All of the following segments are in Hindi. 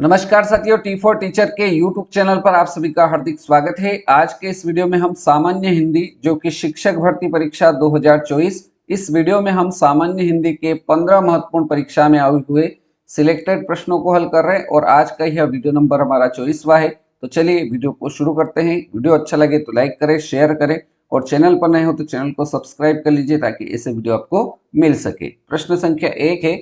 नमस्कार साथियों, T4 टीचर के YouTube चैनल पर आप सभी का हार्दिक स्वागत है। आज के इस वीडियो में हम सामान्य हिंदी जो कि शिक्षक भर्ती परीक्षा 2024, इस वीडियो में हम सामान्य हिंदी के 15 महत्वपूर्ण परीक्षा में आए हुए सिलेक्टेड प्रश्नों को हल कर रहे हैं और आज का यह वीडियो नंबर हमारा 24वां है। तो चलिए वीडियो को शुरू करते हैं। वीडियो अच्छा लगे तो लाइक करें, शेयर करें और चैनल पर नए हो तो चैनल को सब्सक्राइब कर लीजिए ताकि ऐसे वीडियो आपको मिल सके। प्रश्न संख्या 1 है,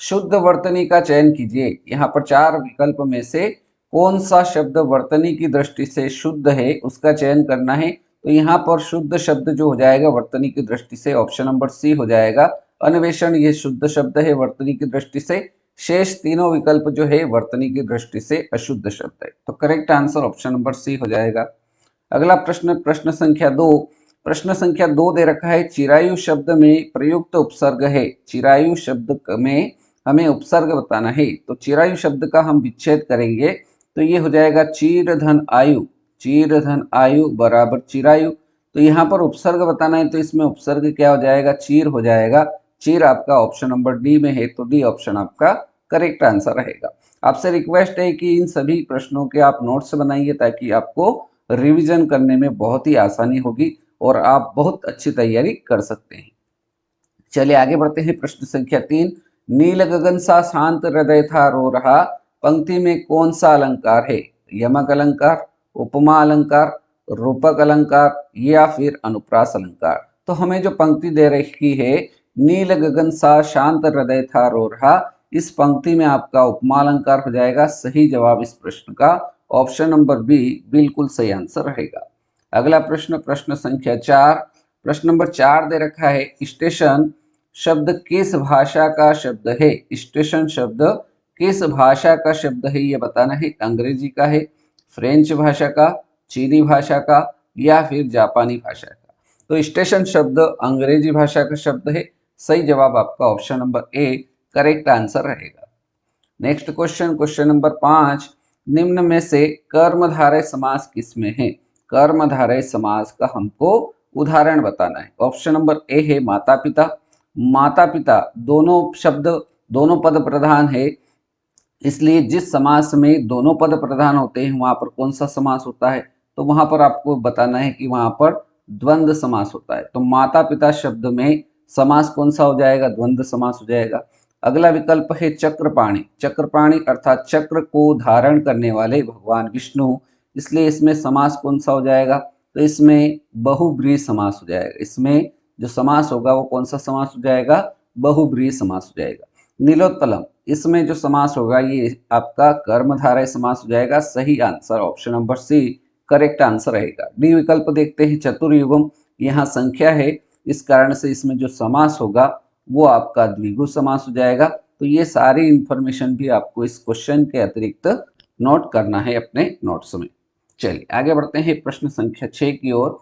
शुद्ध वर्तनी का चयन कीजिए। यहाँ पर 4 विकल्प में से कौन सा शब्द वर्तनी की दृष्टि से शुद्ध है उसका चयन करना है। तो यहाँ पर शुद्ध शब्द जो हो जाएगा वर्तनी की दृष्टि से ऑप्शन नंबर सी हो जाएगा। अन्वेषण ये शुद्ध शब्द है वर्तनी की दृष्टि से। शेष तीनों विकल्प जो है वर्तनी की दृष्टि से अशुद्ध शब्द है। तो correct answer option number C हो जाएगा। अगला प्रश्न, प्रश्न संख्या 2। प्रश्न संख्या 2 दे रखा है, चिरायु शब्द में प्रयुक्त उपसर्ग है। चिरायु शब्द में हमें उपसर्ग बताना है। तो चिरायु शब्द का हम विच्छेद करेंगे तो ये हो जाएगा चीर धन आयु। चीर धन आयु बराबर चिरायु। तो यहाँ पर उपसर्ग बताना है तो इसमें उपसर्ग क्या हो जाएगा, चीर हो जाएगा। चीर आपका ऑप्शन नंबर डी में है तो डी ऑप्शन आपका करेक्ट आंसर रहेगा। आपसे रिक्वेस्ट है कि इन सभी प्रश्नों के आप नोट्स बनाइए ताकि आपको रिवीजन करने में बहुत ही आसानी होगी और आप बहुत अच्छी तैयारी कर सकते हैं। चलिए आगे बढ़ते हैं। प्रश्न संख्या 3, नील गगन सा शांत हृदय था रो रहा, पंक्ति में कौन सा अलंकार है। यमक अलंकार, उपमा अलंकार, रूपक अलंकार या फिर अनुप्रास अलंकार। तो हमें जो पंक्ति दे रखी है, नील गगन सा शांत हृदय था रो रहा, इस पंक्ति में आपका उपमा अलंकार हो जाएगा। सही जवाब इस प्रश्न का ऑप्शन नंबर बी बिल्कुल सही आंसर रहेगा। अगला प्रश्न, प्रश्न संख्या 4। प्रश्न नंबर 4 दे रखा है, स्टेशन शब्द किस भाषा का शब्द है। स्टेशन शब्द किस भाषा का शब्द है ये बताना है। अंग्रेजी का है, फ्रेंच भाषा का, चीनी भाषा का या फिर जापानी भाषा का। तो स्टेशन शब्द अंग्रेजी भाषा का शब्द है। सही जवाब आपका option number A correct answer रहेगा। नेक्स्ट क्वेश्चन, क्वेश्चन नंबर 5, निम्न में से कर्मधारय समास किसमें है। कर्मधारय समास का हमको उदाहरण बताना है। ऑप्शन नंबर ए है माता पिता। माता पिता दोनों शब्द दोनों पद प्रधान है, इसलिए जिस समास में दोनों पद प्रधान होते हैं वहां पर कौन सा समास होता है। तो वहां पर आपको बताना है कि वहां पर द्वंद्व समास होता है। तो माता पिता शब्द में समास कौन सा हो जाएगा, द्वंद्व समास हो जाएगा। अगला विकल्प है चक्रपाणी। चक्रपाणी अर्थात चक्र को धारण करने वाले भगवान विष्णु, इसलिए इसमें समास कौन सा हो जाएगा। तो इसमें बहुब्रीहि समास हो जाएगा। इसमें जो समास होगा वो कौन सा समास हो जाएगा, बहुब्रीहि समास हो जाएगा। नीलोत्पलम, इसमें जो समास होगा ये आपका कर्मधारय समास हो जाएगा। सही answer option number C correct answer रहेगा। डी विकल्प देखते हैं, चतुर्युगम, यहाँ संख्या है इस कारण से इसमें जो समास होगा वो आपका द्विगु समास हो जाएगा। तो ये सारी इंफॉर्मेशन भी आपको इस क्वेश्चन के अतिरिक्त नोट करना है अपने नोट्स में। चलिए आगे बढ़ते हैं प्रश्न संख्या 6 की ओर।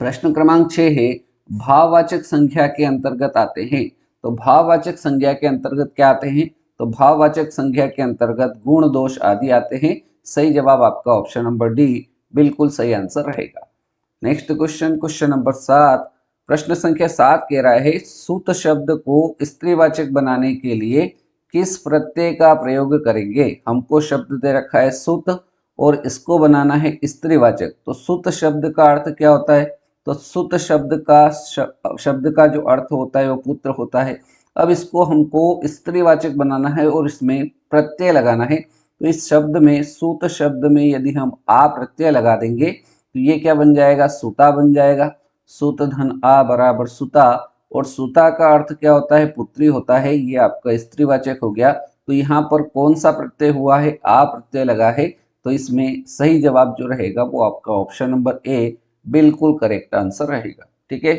प्रश्न क्रमांक 6 है, भाववाचक संख्या के अंतर्गत आते हैं। तो भाववाचक संज्ञा के अंतर्गत क्या आते हैं, तो भाववाचक संज्ञा के अंतर्गत गुण दोष आदि आते हैं। सही जवाब आपका ऑप्शन नंबर डी बिल्कुल सही आंसर रहेगा। Next question, question number 7। प्रश्न संख्या 7 कह रहा है, सुत शब्द को स्त्रीवाचक बनाने के लिए किस प्रत्यय का प्रयोग करेंगे। हमको शब्द दे रखा है सुत और इसको बनाना है स्त्रीवाचक। तो सुत शब्द का अर्थ क्या होता है, तो सुत शब्द का जो अर्थ होता है वो पुत्र होता है। अब इसको हमको स्त्रीवाचक बनाना है और इसमें प्रत्यय लगाना है। तो इस शब्द में, सूत शब्द में यदि हम आ प्रत्यय लगा देंगे तो ये क्या बन जाएगा, सुता बन जाएगा। सुत धन आ बराबर सुता, और सुता का अर्थ क्या होता है, पुत्री होता है। ये आपका स्त्रीवाचक हो गया। तो यहाँ पर कौन सा प्रत्यय हुआ है, आ प्रत्यय लगा है। तो इसमें सही जवाब जो रहेगा वो आपका ऑप्शन नंबर ए बिल्कुल करेक्ट आंसर रहेगा। ठीक है,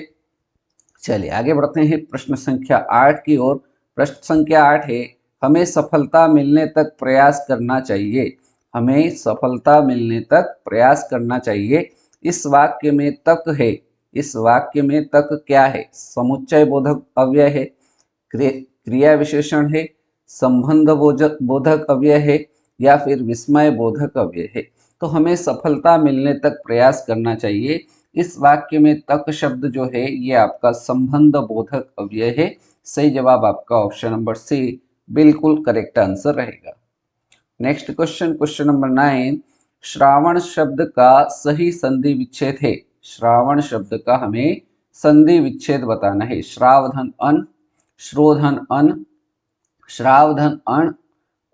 चलिए आगे बढ़ते हैं प्रश्न संख्या 8 की ओर। प्रश्न संख्या 8 है, हमें सफलता मिलने तक प्रयास करना चाहिए। हमें सफलता मिलने तक प्रयास करना चाहिए। इस वाक्य में तक है, इस वाक्य में तक क्या है, समुच्चय बोधक अव्यय है, क्रिया विशेषण है, संबंध बोधक अव्यय है या फिर विस्मय बोधक अव्यय है। तो हमें सफलता मिलने तक प्रयास करना चाहिए। इस वाक्य में तक शब्द जो है ये आपका संबंध बोधक अव्यय है। सही जवाब आपका ऑप्शन नंबर सी बिल्कुल करेक्ट आंसर रहेगा। Next question, question number 9, Shravan शब्द का सही संधि विच्छेद है। श्रावण शब्द का हमें संधि विच्छेद बताना है। श्रावधन अन, श्रोधन अन, श्रावधन अण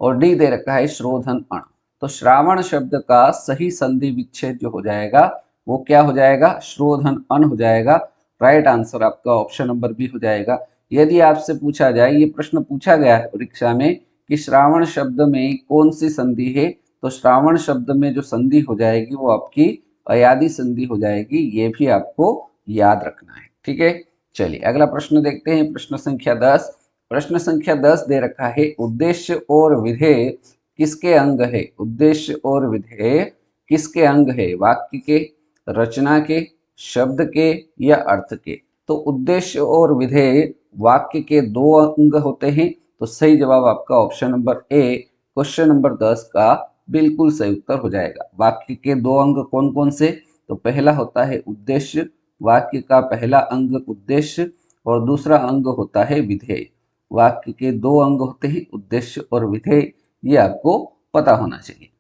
और डी दे रखा है श्रोधन अण। तो श्रावण शब्द का सही संधि विच्छेद जो हो जाएगा वो क्या हो जाएगा, श्रोधन अन हो जाएगा। राइट आंसर आपका ऑप्शन नंबर बी हो जाएगा। यदि आपसे पूछा जाए, ये प्रश्न पूछा गया है परीक्षा में कि श्रावण शब्द में कौन सी संधि है, तो श्रावण शब्द में जो संधि हो जाएगी वो आपकी अयादि संधि हो जाएगी। ये भी आपको याद रखना है, ठीक है। चलिए अगला प्रश्न देखते हैं, प्रश्न संख्या 10। प्रश्न संख्या 10 दे रखा है, उद्देश्य और विधेय किसके अंग है। उद्देश्य और विधेय किसके अंग है, वाक्य के, रचना के, शब्द के या अर्थ के। तो उद्देश्य और विधेय वाक्य के दो अंग होते हैं। तो सही जवाब आपका option number A, question number 10 का बिल्कुल सही उत्तर हो जाएगा। वाक्य के दो अंग कौन कौन से, तो पहला होता है उद्देश्य, वाक्य का पहला अंग उद्देश्य और दूसरा अंग होता है विधेय। वाक्य के दो अंग होते हैं, उद्देश्य और विधेय, ये आपको पता होना चाहिए।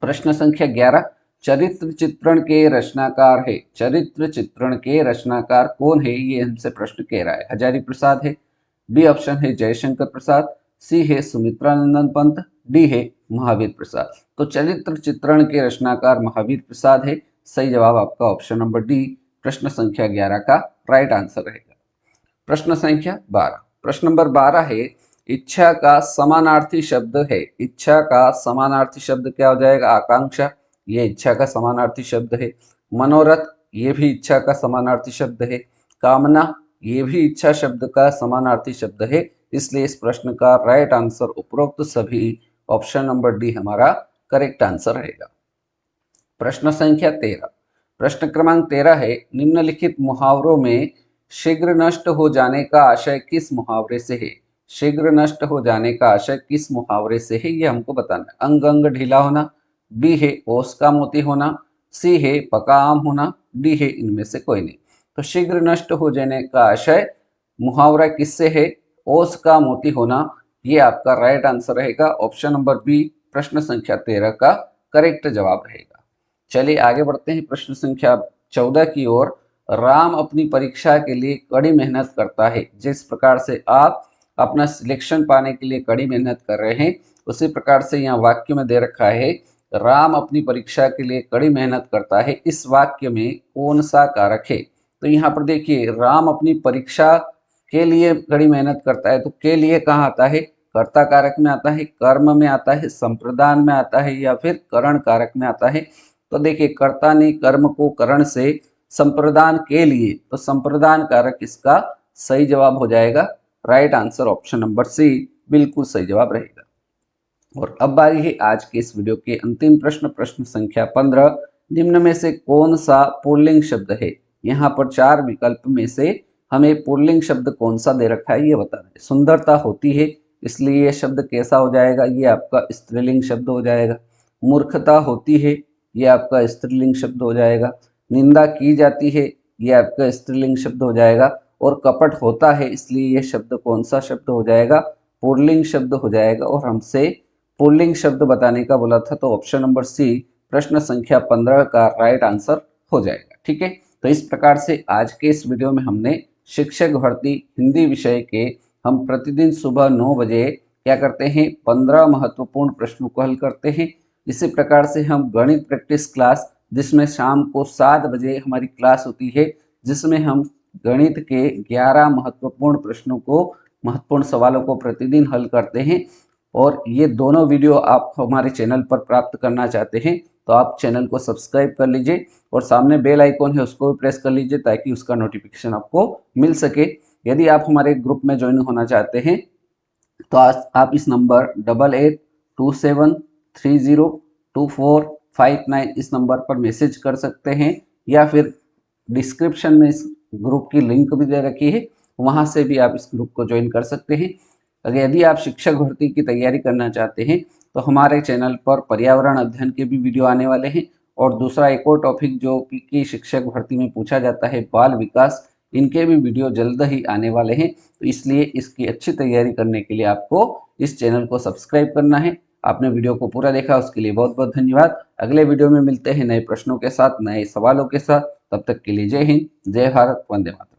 प्रश्न संख्या 11, चरित्र चित्रण के रचनाकार है। चरित्र चित्रण के रचनाकार कौन है, ये हमसे प्रश्न कह रहा है। हजारी प्रसाद है, बी ऑप्शन है जयशंकर प्रसाद, सी है सुमित्रानंदन पंत, डी है महावीर प्रसाद। तो चरित्र चित्रण के रचनाकार महावीर प्रसाद है। सही जवाब आपका ऑप्शन नंबर डी, प्रश्न संख्या 11 का राइट आंसर रहेगा। प्रश्न संख्या 12, प्रश्न नंबर 12 है, इच्छा का समानार्थी शब्द है। इच्छा का समानार्थी शब्द क्या हो जाएगा, आकांक्षा, ये इच्छा का समानार्थी शब्द है। मनोरथ, ये भी इच्छा का समानार्थी शब्द है। कामना, ये भी इच्छा शब्द का समानार्थी शब्द है। इसलिए इस प्रश्न का राइट आंसर उपरोक्त सभी ऑप्शन नंबर डी हमारा करेक्ट आंसर रहेगा। प्रश्न संख्या 13, प्रश्न क्रमांक 13 है, निम्नलिखित मुहावरों में शीघ्र नष्ट हो जाने का आशय किस मुहावरे से है। शीघ्र नष्ट हो जाने का आशय किस मुहावरे से है, ये हमको बताना है। अंग अंग ढीला होना, बी है ओस का मोती होना, सी है पका आम होना, डी है इनमें से कोई नहीं। तो शीघ्र नष्ट हो जाने का आशय मुहावरा किससे है, ओस का मोती होना, ये आपका राइट आंसर रहेगा। ऑप्शन नंबर बी, प्रश्न संख्या 13 का करेक्ट जवाब रहेगा। चलिए आगे बढ़ते हैं प्रश्न संख्या 14 की ओर। राम अपनी परीक्षा के लिए कड़ी मेहनत करता है। जिस प्रकार से आप अपना सिलेक्शन पाने के लिए कड़ी मेहनत कर रहे हैं, उसी प्रकार से यहाँ वाक्य में दे रखा है, राम अपनी परीक्षा के लिए कड़ी मेहनत करता है। इस वाक्य में कौन सा कारक है, तो यहाँ पर देखिए, राम अपनी परीक्षा के लिए कड़ी मेहनत करता है, तो के लिए कहाँ आता है, कर्ता कारक में आता है, कर्म में आता है, संप्रदान में आता है या फिर करण कारक में आता है। तो देखिए, कर्ता ने कर्म को करण से संप्रदान के लिए, तो संप्रदान कारक इसका सही जवाब हो जाएगा। Right answer option number C बिल्कुल सही जवाब रहेगा। और अब बारी है आज के इस वीडियो के अंतिम प्रश्न, प्रश्न संख्या 15, निम्न में से कौन सा पुल्लिंग शब्द है। यहाँ पर 4 विकल्प में से हमें पुल्लिंग शब्द कौन सा दे रखा है ये बताना है। सुंदरता होती है, इसलिए ये शब्द कैसा हो जाएगा, ये आपका स्त्रीलिंग शब्द हो जाएगा। मूर्खता होती है, ये आपका स्त्रीलिंग शब्द हो जाएगा। निंदा की जाती है, ये आपका स्त्रीलिंग शब्द हो जाएगा। और कपट होता है, इसलिए ये शब्द कौन सा शब्द हो जाएगा, पुल्लिंग शब्द हो जाएगा। और हमसे पुल्लिंग शब्द बताने का बोला था, तो ऑप्शन नंबर सी, प्रश्न संख्या 15 का राइट आंसर हो जाएगा। ठीक है, तो इस प्रकार से आज के इस वीडियो में हमने शिक्षक भर्ती हिंदी विषय के हम प्रतिदिन सुबह 9 बजे क्या करते हैं, 15 महत्वपूर्ण प्रश्नों को हल करते हैं। इसी प्रकार से हम गणित प्रैक्टिस क्लास, जिसमें शाम को 7 बजे हमारी क्लास होती है, जिसमें हम गणित के 11 महत्वपूर्ण प्रश्नों को, महत्वपूर्ण सवालों को प्रतिदिन हल करते हैं। और ये दोनों वीडियो आप हमारे चैनल पर प्राप्त करना चाहते हैं तो आप चैनल को सब्सक्राइब कर लीजिए और सामने बेल आइकॉन है उसको भी प्रेस कर लीजिए ताकि उसका नोटिफिकेशन आपको मिल सके। यदि आप हमारे ग्रुप में ज्वाइन होना चाहते हैं तो आज आप इस नंबर 8827302459 इस नंबर पर मैसेज कर सकते हैं, या फिर डिस्क्रिप्शन में इस ग्रुप की लिंक भी दे रखी है, वहाँ से भी आप इस ग्रुप को ज्वाइन कर सकते हैं। अगर यदि आप शिक्षक भर्ती की तैयारी करना चाहते हैं तो हमारे चैनल पर पर्यावरण अध्ययन के भी वीडियो आने वाले हैं। और दूसरा एक और टॉपिक जो कि शिक्षक भर्ती में पूछा जाता है, बाल विकास, इनके भी वीडियो जल्द ही आने वाले हैं। तो इसलिए इसकी अच्छी तैयारी करने के लिए आपको इस चैनल को सब्सक्राइब करना है। आपने वीडियो को पूरा देखा उसके लिए बहुत बहुत धन्यवाद। अगले वीडियो में मिलते हैं नए प्रश्नों के साथ, नए सवालों के साथ। तब तक के लिए जय हिंद, जय भारत, वंदे मातरम।